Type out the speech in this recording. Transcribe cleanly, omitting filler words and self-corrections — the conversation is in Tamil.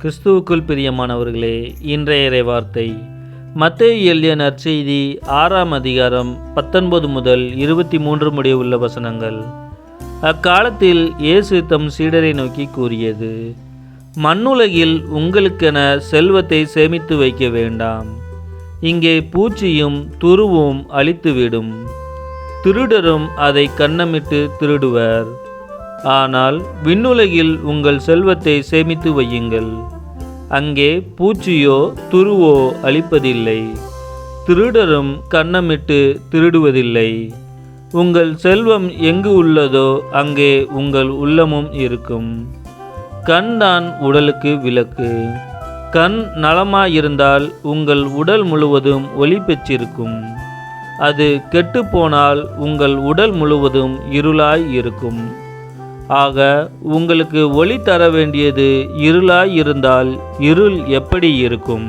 கிறிஸ்துவுக்குள் பிரியமானவர்களே, இன்றைய இறைவார்த்தை மத்தேயு எழுதிய நற்செய்தி 6ஆம் அதிகாரம் 19 முதல் 23 முடிய உள்ள வசனங்கள். அக்காலத்தில் இயேசு தம் சீடரை நோக்கி கூறியது: மண்ணுலகில் உங்களுக்கென செல்வத்தை சேமித்து வைக்க வேண்டாம். இங்கே பூச்சியும் துருவும் அழித்துவிடும், திருடரும் அதை கன்னமிட்டு திருடுவர். ஆனால் விண்ணுலகில் உங்கள் செல்வத்தை சேமித்து வையுங்கள். அங்கே பூச்சியோ துருவோ அழிப்பதில்லை, திருடரும் கன்னமிட்டு திருடுவதில்லை. உங்கள் செல்வம் எங்கு உள்ளதோ அங்கே உங்கள் உள்ளமும் இருக்கும். கண் தான் உடலுக்கு விளக்கு. கண் நலமாயிருந்தால் உங்கள் உடல் முழுவதும் ஒளி பெற்றிருக்கும். அது கெட்டுப்போனால் உங்கள் உடல் முழுவதும் இருளாய் இருக்கும். ஆக உங்களுக்கு ஒளி தர வேண்டியது இருளாய் இருந்தால் இருள் எப்படி இருக்கும்?